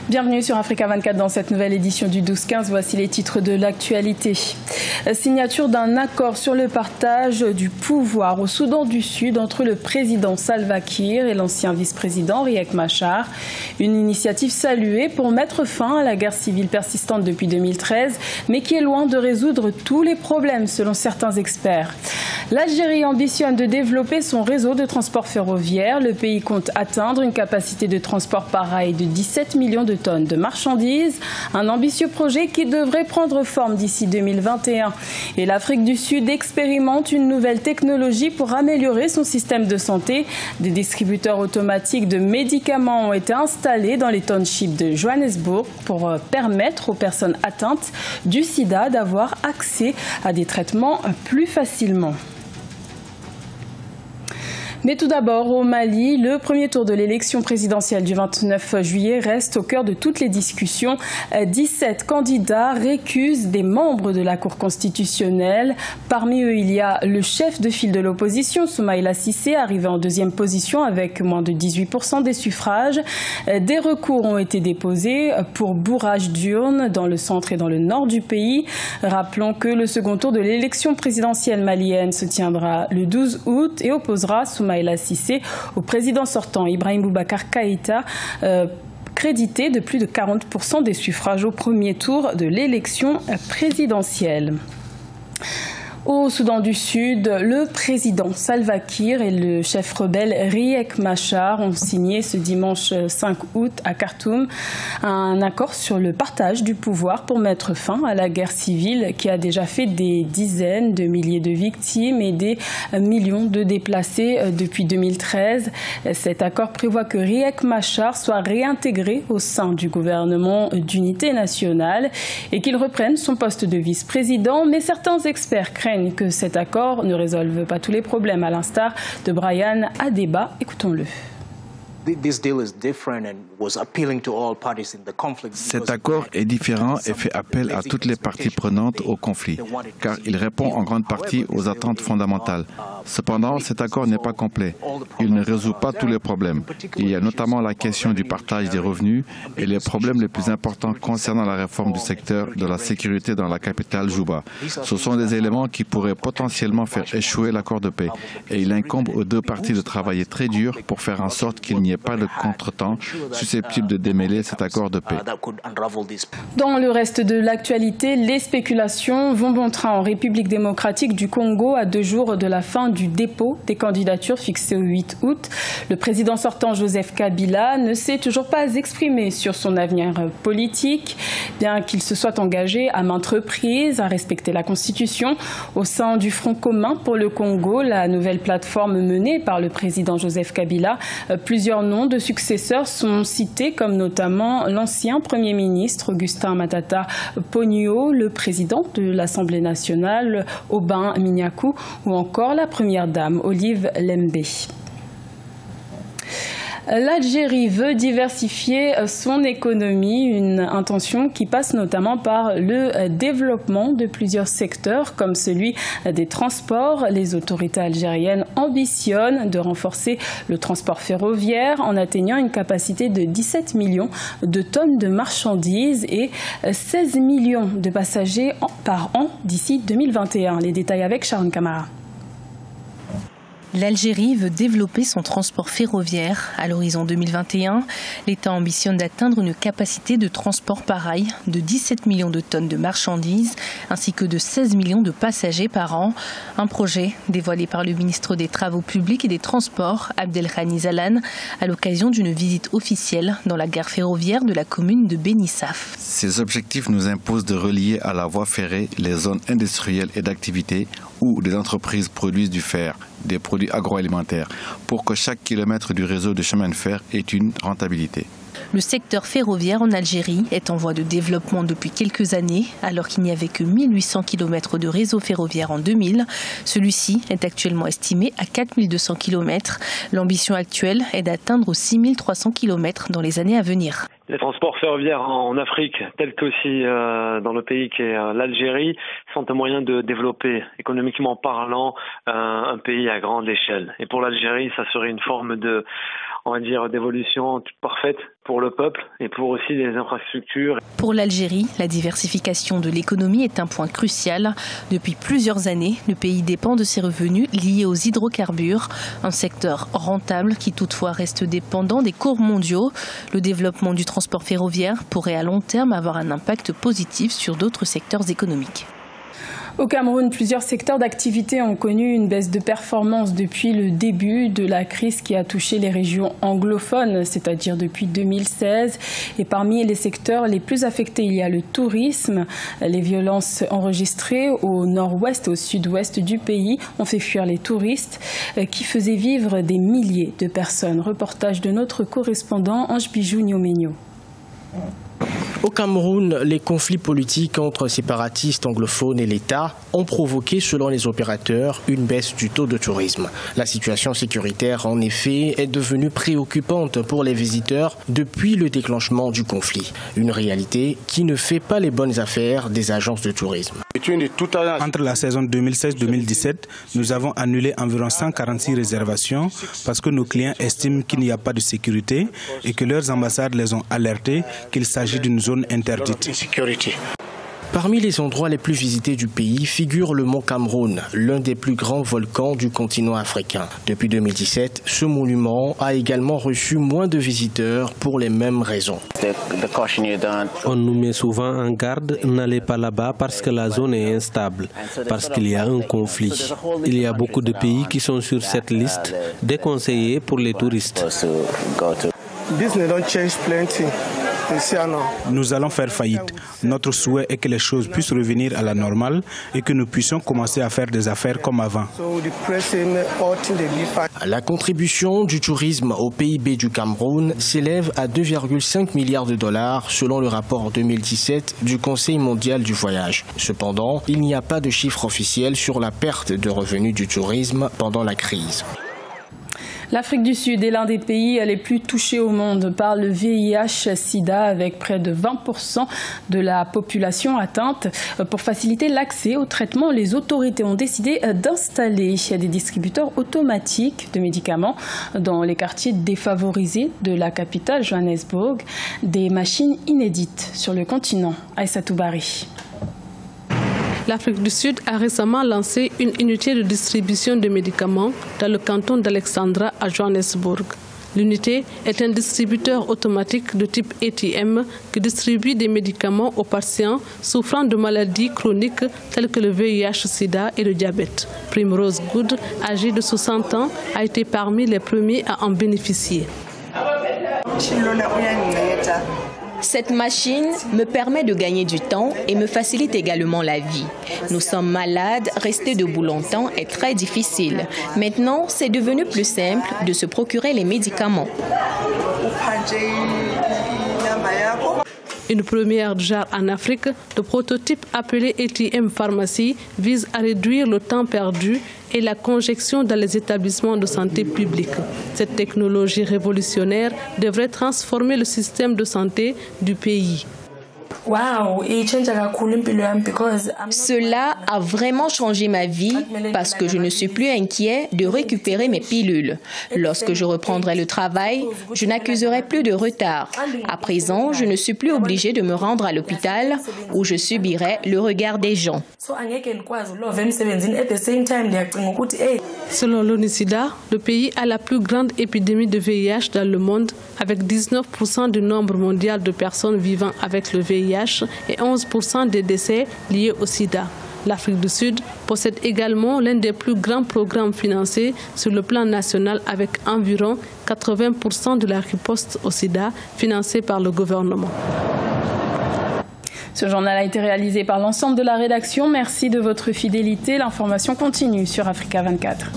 Bienvenue sur Africa 24 dans cette nouvelle édition du 12-15. Voici les titres de l'actualité. Signature d'un accord sur le partage du pouvoir au Soudan du Sud entre le président Salva Kiir et l'ancien vice-président Riek Machar. Une initiative saluée pour mettre fin à la guerre civile persistante depuis 2013, mais qui est loin de résoudre tous les problèmes selon certains experts. L'Algérie ambitionne de développer son réseau de transport ferroviaire. Le pays compte atteindre une capacité de transport par rail de 17 millions de tonnes de marchandises. Un ambitieux projet qui devrait prendre forme d'ici 2021. Et l'Afrique du Sud expérimente une nouvelle technologie pour améliorer son système de santé. Des distributeurs automatiques de médicaments ont été installés dans les townships de Johannesburg pour permettre aux personnes atteintes du sida d'avoir accès à des traitements plus facilement. Mais tout d'abord, au Mali, le premier tour de l'élection présidentielle du 29 juillet reste au cœur de toutes les discussions. 17 candidats récusent des membres de la Cour constitutionnelle. Parmi eux, il y a le chef de file de l'opposition, Soumaïla Cissé, arrivé en deuxième position avec moins de 18% des suffrages. Des recours ont été déposés pour bourrage d'urnes dans le centre et dans le nord du pays. Rappelons que le second tour de l'élection présidentielle malienne se tiendra le 12 août et opposera Soumaïla Cissé au président sortant Ibrahim Boubacar Keïta, crédité de plus de 40% des suffrages au premier tour de l'élection présidentielle. Au Soudan du Sud, le président Salva Kiir et le chef rebelle Riek Machar ont signé ce dimanche 5 août à Khartoum un accord sur le partage du pouvoir pour mettre fin à la guerre civile qui a déjà fait des dizaines de milliers de victimes et des millions de déplacés depuis 2013. Cet accord prévoit que Riek Machar soit réintégré au sein du gouvernement d'unité nationale et qu'il reprenne son poste de vice-président, mais certains experts craignent que cet accord ne résolve pas tous les problèmes, à l'instar de Brian Adeba. Écoutons-le. Cet accord est différent et fait appel à toutes les parties prenantes au conflit, car il répond en grande partie aux attentes fondamentales. Cependant, cet accord n'est pas complet. Il ne résout pas tous les problèmes. Il y a notamment la question du partage des revenus et les problèmes les plus importants concernant la réforme du secteur de la sécurité dans la capitale Juba. Ce sont des éléments qui pourraient potentiellement faire échouer l'accord de paix. Et il incombe aux deux parties de travailler très dur pour faire en sorte qu'il n'y ait pas de contretemps susceptible de démêler cet accord de paix. Dans le reste de l'actualité, les spéculations vont bon train en République démocratique du Congo à 2 jours de la fin du dépôt des candidatures fixées au 8 août. Le président sortant Joseph Kabila ne s'est toujours pas exprimé sur son avenir politique, bien qu'il se soit engagé à maintes reprises à respecter la Constitution. Au sein du Front commun pour le Congo, la nouvelle plateforme menée par le président Joseph Kabila, plusieurs noms de successeurs sont cités, comme notamment l'ancien Premier ministre Augustin Matata Ponyo, le président de l'Assemblée nationale Aubin Minyakou ou encore la première dame Olive Lembe. L'Algérie veut diversifier son économie, une intention qui passe notamment par le développement de plusieurs secteurs comme celui des transports. Les autorités algériennes ambitionnent de renforcer le transport ferroviaire en atteignant une capacité de 17 millions de tonnes de marchandises et 16 millions de passagers par an d'ici 2021. Les détails avec Sharon Kamara. L'Algérie veut développer son transport ferroviaire. À l'horizon 2021, l'État ambitionne d'atteindre une capacité de transport par rail de 17 millions de tonnes de marchandises ainsi que de 16 millions de passagers par an. Un projet dévoilé par le ministre des Travaux publics et des Transports, Abdelghani Zalane, à l'occasion d'une visite officielle dans la gare ferroviaire de la commune de Benissaf. Ces objectifs nous imposent de relier à la voie ferrée les zones industrielles et d'activité où des entreprises produisent du fer, des produits agroalimentaires, pour que chaque kilomètre du réseau de chemin de fer ait une rentabilité. Le secteur ferroviaire en Algérie est en voie de développement depuis quelques années, alors qu'il n'y avait que 1800 km de réseau ferroviaire en 2000. Celui-ci est actuellement estimé à 4200 km. L'ambition actuelle est d'atteindre 6300 km dans les années à venir. Les transports ferroviaires en Afrique, tels qu'aussi dans le pays qui est l'Algérie, sont un moyen de développer, économiquement parlant, un pays à grande échelle. Et pour l'Algérie, ça serait une forme de on va dire, d'évolution toute parfaite pour le peuple et pour aussi les infrastructures. Pour l'Algérie, la diversification de l'économie est un point crucial. Depuis plusieurs années, le pays dépend de ses revenus liés aux hydrocarbures, un secteur rentable qui toutefois reste dépendant des cours mondiaux. Le développement du transport ferroviaire pourrait à long terme avoir un impact positif sur d'autres secteurs économiques. Au Cameroun, plusieurs secteurs d'activité ont connu une baisse de performance depuis le début de la crise qui a touché les régions anglophones, c'est-à-dire depuis 2016. Et parmi les secteurs les plus affectés, il y a le tourisme. Les violences enregistrées au nord-ouest et au sud-ouest du pays ont fait fuir les touristes qui faisaient vivre des milliers de personnes. Reportage de notre correspondant Ange Bijou Nyomegno. Au Cameroun, les conflits politiques entre séparatistes anglophones et l'État ont provoqué, selon les opérateurs, une baisse du taux de tourisme. La situation sécuritaire, en effet, est devenue préoccupante pour les visiteurs depuis le déclenchement du conflit. Une réalité qui ne fait pas les bonnes affaires des agences de tourisme. Entre la saison 2016-2017, nous avons annulé environ 146 réservations parce que nos clients estiment qu'il n'y a pas de sécurité et que leurs ambassades les ont alertés qu'il s'agit d'une zone interdite. Parmi les endroits les plus visités du pays figure le mont Cameroun, l'un des plus grands volcans du continent africain. Depuis 2017, ce monument a également reçu moins de visiteurs pour les mêmes raisons. On nous met souvent en garde, n'allez pas là-bas parce que la zone est instable, parce qu'il y a un conflit. Il y a beaucoup de pays qui sont sur cette liste, déconseillés pour les touristes. Nous allons faire faillite. Notre souhait est que les choses puissent revenir à la normale et que nous puissions commencer à faire des affaires comme avant. La contribution du tourisme au PIB du Cameroun s'élève à 2,5 milliards de dollars selon le rapport 2017 du Conseil mondial du voyage. Cependant, il n'y a pas de chiffre officiel sur la perte de revenus du tourisme pendant la crise. L'Afrique du Sud est l'un des pays les plus touchés au monde par le VIH-Sida, avec près de 20% de la population atteinte. Pour faciliter l'accès au traitement, les autorités ont décidé d'installer des distributeurs automatiques de médicaments dans les quartiers défavorisés de la capitale, Johannesburg. Des machines inédites sur le continent. Aïssatou Bari. L'Afrique du Sud a récemment lancé une unité de distribution de médicaments dans le canton d'Alexandra à Johannesburg. L'unité est un distributeur automatique de type ATM qui distribue des médicaments aux patients souffrant de maladies chroniques telles que le VIH-Sida et le diabète. Primrose Good, âgée de 60 ans, a été parmi les premiers à en bénéficier. Cette machine me permet de gagner du temps et me facilite également la vie. Nous sommes malades, rester debout longtemps est très difficile. Maintenant, c'est devenu plus simple de se procurer les médicaments. Une première genre en Afrique, le prototype appelé ATM Pharmacie vise à réduire le temps perdu et la congestion dans les établissements de santé publics. Cette technologie révolutionnaire devrait transformer le système de santé du pays. Cela a vraiment changé ma vie parce que je ne suis plus inquiet de récupérer mes pilules. Lorsque je reprendrai le travail, je n'accuserai plus de retard. À présent, je ne suis plus obligée de me rendre à l'hôpital où je subirai le regard des gens. Selon l'ONU-SIDA, le pays a la plus grande épidémie de VIH dans le monde, avec 19% du nombre mondial de personnes vivant avec le VIH et 11% des décès liés au sida. L'Afrique du Sud possède également l'un des plus grands programmes financés sur le plan national, avec environ 80% de la riposte au sida financée par le gouvernement. Ce journal a été réalisé par l'ensemble de la rédaction. Merci de votre fidélité. L'information continue sur Africa 24.